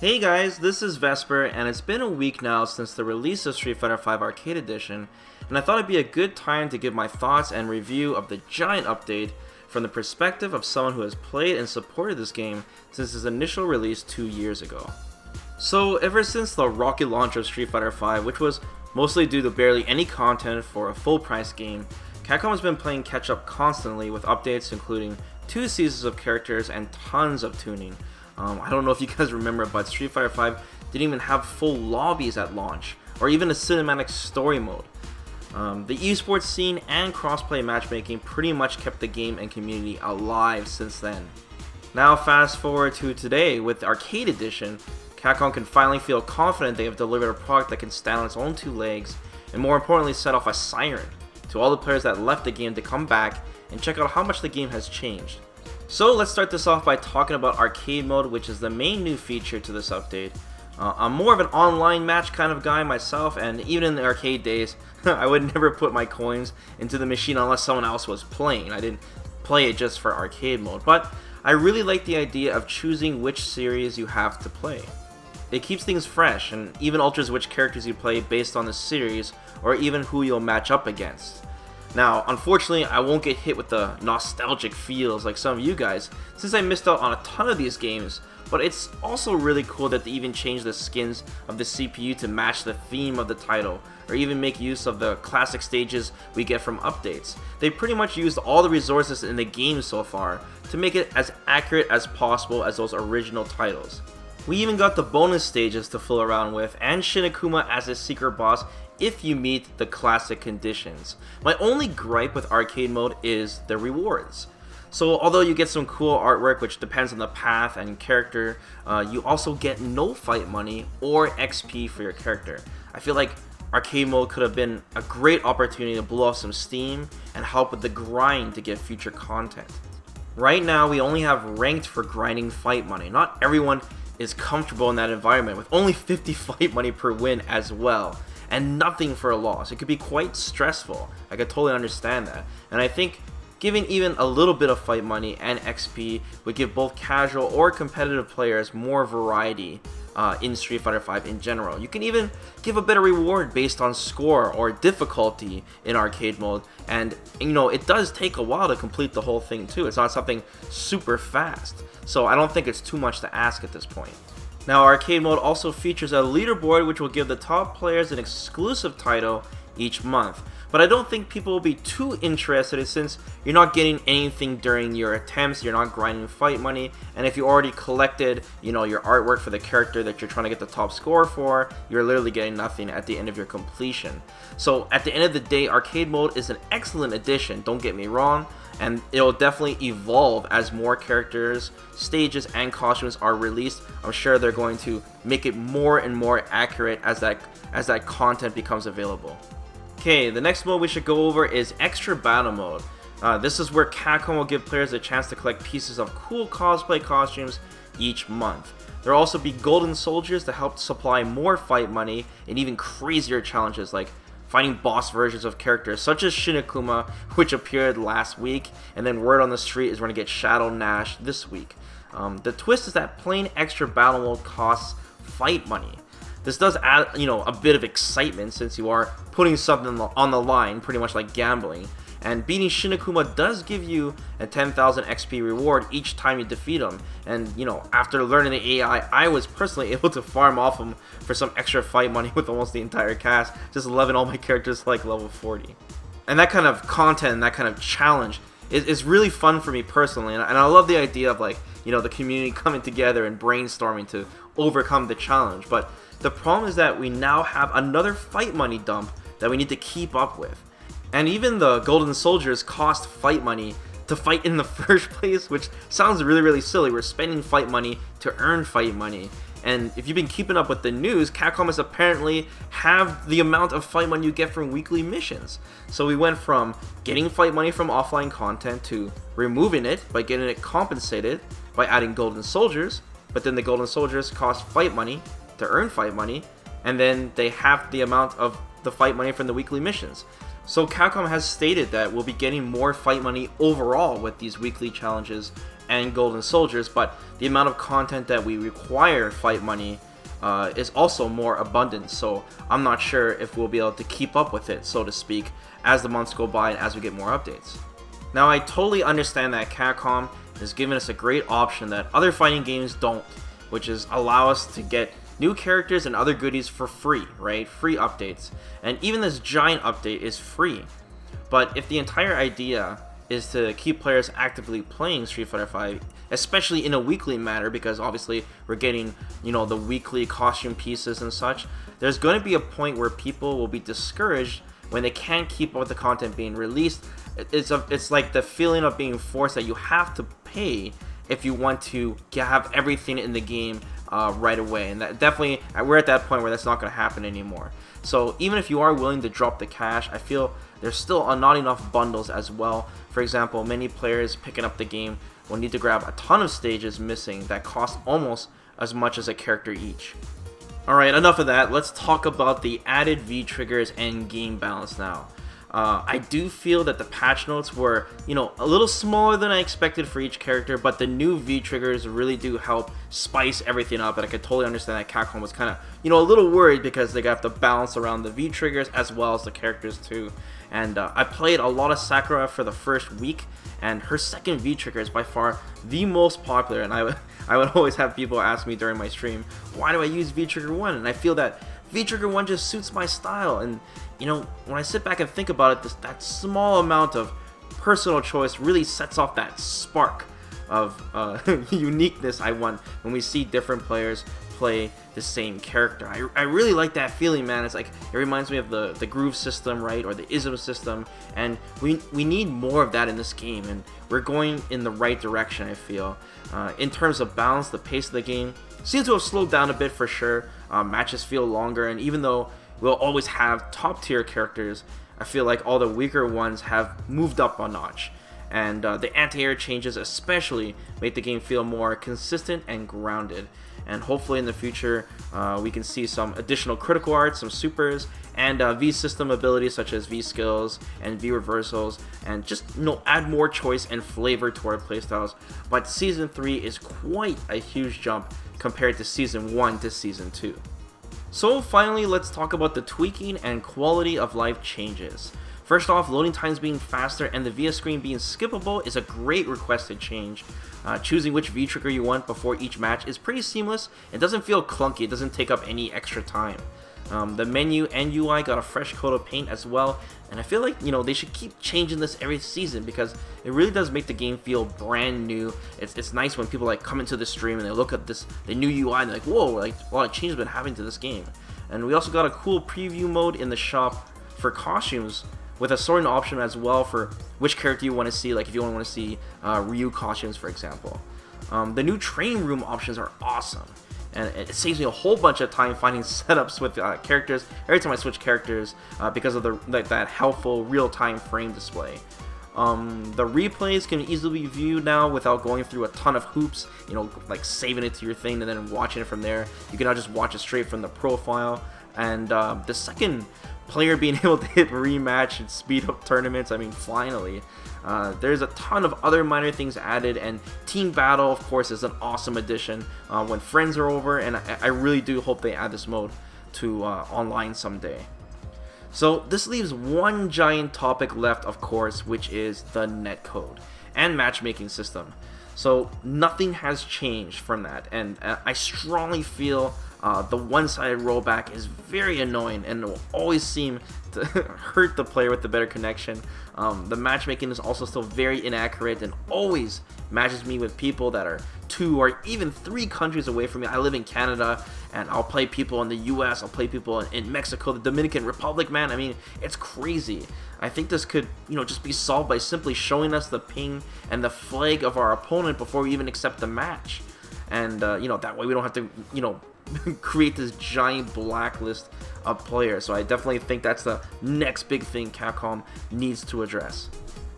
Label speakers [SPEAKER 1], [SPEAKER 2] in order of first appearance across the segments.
[SPEAKER 1] Hey guys, this is Vesper, and it's been a week now since the release of Street Fighter V Arcade Edition, and I thought it'd be a good time to give my thoughts and review of the giant update from the perspective of someone who has played and supported this game since its initial release 2 years ago. So, ever since the rocket launch of Street Fighter V, which was mostly due to barely any content for a full price game, Capcom has been playing catch up constantly with updates including 2 seasons of characters and tons of tuning. I don't know if you guys remember, but Street Fighter V didn't even have full lobbies at launch, or even a cinematic story mode. The esports scene and crossplay matchmaking pretty much kept the game and community alive since then. Now fast forward to today, with Arcade Edition, Capcom can finally feel confident they have delivered a product that can stand on its own 2 legs, and more importantly set off a siren to all the players that left the game to come back and check out how much the game has changed. So let's start this off by talking about Arcade Mode, which is the main new feature to this update. I'm more of an online match kind of guy myself, and even in the arcade days, I would never put my coins into the machine unless someone else was playing. I didn't play it just for Arcade Mode, but I really like the idea of choosing which series you have to play. It keeps things fresh, and even alters which characters you play based on the series, or even who you'll match up against. Now, unfortunately, I won't get hit with the nostalgic feels like some of you guys, since I missed out on a ton of these games, but it's also really cool that they even changed the skins of the CPU to match the theme of the title, or even make use of the classic stages we get from updates. They pretty much used all the resources in the game so far to make it as accurate as possible as those original titles. We even got the bonus stages to fool around with, and Shin Akuma as a secret boss if you meet the classic conditions. My only gripe with Arcade Mode is the rewards. So although you get some cool artwork which depends on the path and character, you also get no fight money or XP for your character. I feel like Arcade Mode could have been a great opportunity to blow off some steam and help with the grind to get future content. Right now we only have ranked for grinding fight money. Not everyone is comfortable in that environment with only 50 fight money per win as well, and nothing for a loss. It could be quite stressful. I could totally understand that. And I think giving even a little bit of fight money and XP would give both casual or competitive players more variety in Street Fighter V in general. You can even give a better reward based on score or difficulty in Arcade Mode, and you know, it does take a while to complete the whole thing too. It's not something super fast, so I don't think it's too much to ask at this point. Now, Arcade Mode also features a leaderboard which will give the top players an exclusive title each month. But I don't think people will be too interested since you're not getting anything during your attempts, you're not grinding fight money, and if you already collected, your artwork for the character that you're trying to get the top score for, you're literally getting nothing at the end of your completion. So at the end of the day, Arcade Mode is an excellent addition, don't get me wrong, and it'll definitely evolve as more characters, stages, and costumes are released. I'm sure they're going to make it more and more accurate as that content becomes available. Okay, the next mode we should go over is Extra Battle Mode. This is where Capcom will give players a chance to collect pieces of cool cosplay costumes each month. There will also be Golden Soldiers to help supply more fight money and even crazier challenges like fighting boss versions of characters such as Shin Akuma, which appeared last week, and then word on the street is we're going to get Shadow Nash this week. The twist is that plain Extra Battle Mode costs fight money. This does add, a bit of excitement since you are putting something on the line, pretty much like gambling. And beating Shin Akuma does give you a 10,000 XP reward each time you defeat him. And, after learning the AI, I was personally able to farm off him for some extra fight money with almost the entire cast, just loving all my characters like level 40. And that kind of content, that kind of challenge is really fun for me personally. And I love the idea of the community coming together and brainstorming to overcome the challenge. But the problem is that we now have another fight money dump that we need to keep up with. And even the Golden Soldiers cost fight money to fight in the first place, which sounds really, really silly. We're spending fight money to earn fight money. And if you've been keeping up with the news, Capcom has apparently halved the amount of fight money you get from weekly missions. So we went from getting fight money from offline content to removing it by getting it compensated by adding Golden Soldiers, but then the Golden Soldiers cost fight money to earn fight money, and then they halved the amount of the fight money from the weekly missions. So Capcom has stated that we'll be getting more fight money overall with these weekly challenges and golden soldiers, but the amount of content that we require fight money is also more abundant, so I'm not sure if we'll be able to keep up with it, so to speak, as the months go by and as we get more updates. Now, I totally understand that Capcom is giving us a great option that other fighting games don't, which is allow us to get new characters and other goodies for free, right? Free updates. And even this giant update is free. But if the entire idea is to keep players actively playing Street Fighter V, especially in a weekly manner, because obviously we're getting, the weekly costume pieces and such, there's going to be a point where people will be discouraged when they can't keep up with the content being released. It's like the feeling of being forced that you have to pay if you want to have everything in the game right away, and that definitely, we're at that point where that's not going to happen anymore. So even if you are willing to drop the cash, I feel there's still not enough bundles as well. For example, many players picking up the game will need to grab a ton of stages missing that cost almost as much as a character each. Alright, enough of that. Let's talk about the added V-triggers and game balance now. I do feel that the patch notes were, a little smaller than I expected for each character, but the new V-triggers really do help spice everything up, and I could totally understand that Capcom was kind of, a little worried because they got to balance around the V-triggers as well as the characters too. And I played a lot of Sakura for the first week, and her second V-trigger is by far the most popular, and I would always have people ask me during my stream, why do I use V-trigger 1? And I feel that V-trigger 1 just suits my style, and when I sit back and think about it, that small amount of personal choice really sets off that spark of uniqueness I want when we see different players play the same character. I really like that feeling, man. It's like, it reminds me of the groove system, right, or the ism system, and we need more of that in this game, and we're going in the right direction, I feel. In terms of balance, the pace of the game seems to have slowed down a bit for sure. Matches feel longer, and even though we'll always have top tier characters, I feel like all the weaker ones have moved up a notch, and the anti-air changes especially make the game feel more consistent and grounded. And hopefully in the future we can see some additional critical arts, some supers, and V system abilities such as V skills and V reversals, and just add more choice and flavor to our playstyles. But Season 3 is quite a huge jump compared to Season 1 to Season 2. So finally, let's talk about the tweaking and quality of life changes. First off, loading times being faster and the VS screen being skippable is a great requested change. Choosing which V-trigger you want before each match is pretty seamless. It doesn't feel clunky, it doesn't take up any extra time. The menu and UI got a fresh coat of paint as well, and I feel like they should keep changing this every season because it really does make the game feel brand new. It's nice when people like come into the stream and they look at the new UI and they're like, whoa, like a lot of change has been happening to this game. And we also got a cool preview mode in the shop for costumes, with a sorting option as well for which character you want to see, like if you want to see Ryu costumes, for example. The new training room options are awesome, and it saves me a whole bunch of time finding setups with characters every time I switch characters because of that helpful real-time frame display. The replays can easily be viewed now without going through a ton of hoops, like saving it to your thing and then watching it from there. You can now just watch it straight from the profile. And the second player being able to hit rematch and speed up tournaments, I mean, finally. There's a ton of other minor things added, and Team Battle, of course, is an awesome addition when friends are over, and I really do hope they add this mode to online someday. So this leaves one giant topic left, of course, which is the netcode and matchmaking system. So nothing has changed from that, and I strongly feel the one-sided rollback is very annoying and will always seem to hurt the player with the better connection. The matchmaking is also still very inaccurate and always matches me with people that are 2 or even 3 countries away from me. I live in Canada, and I'll play people in the US, I'll play people in Mexico, the Dominican Republic, man. I mean, it's crazy. I think this could, just be solved by simply showing us the ping and the flag of our opponent before we even accept the match. And, that way we don't have to, create this giant blacklist of players. So I definitely think that's the next big thing Capcom needs to address.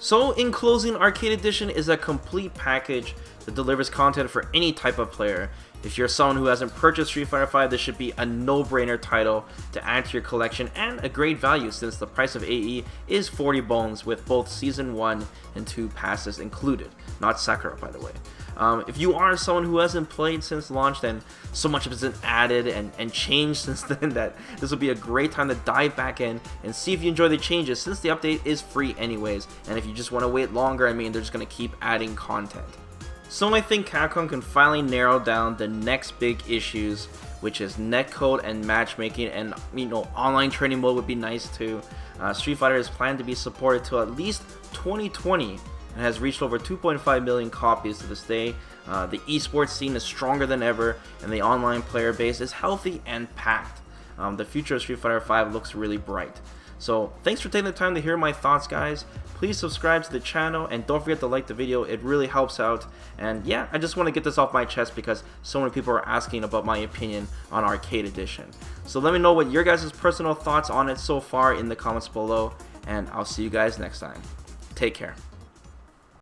[SPEAKER 1] So in closing, Arcade Edition is a complete package that delivers content for any type of player. If you're someone who hasn't purchased Street Fighter V, this should be a no-brainer title to add to your collection and a great value since the price of AE is 40 bones with both Season 1 and 2 passes included, not Sakura by the way. If you are someone who hasn't played since launch, then so much has been added and changed since then that this will be a great time to dive back in and see if you enjoy the changes since the update is free anyways, and if you just want to wait longer, I mean, they're just going to keep adding content. So I think Capcom can finally narrow down the next big issues, which is netcode and matchmaking, and online training mode would be nice too. Street Fighter is planned to be supported till at least 2020 and has reached over 2.5 million copies to this day. The esports scene is stronger than ever, and the online player base is healthy and packed. The future of Street Fighter V looks really bright. So thanks for taking the time to hear my thoughts, guys. Please subscribe to the channel and don't forget to like the video, it really helps out. And yeah, I just want to get this off my chest because so many people are asking about my opinion on Arcade Edition. So let me know what your guys' personal thoughts on it so far in the comments below, and I'll see you guys next time. Take care.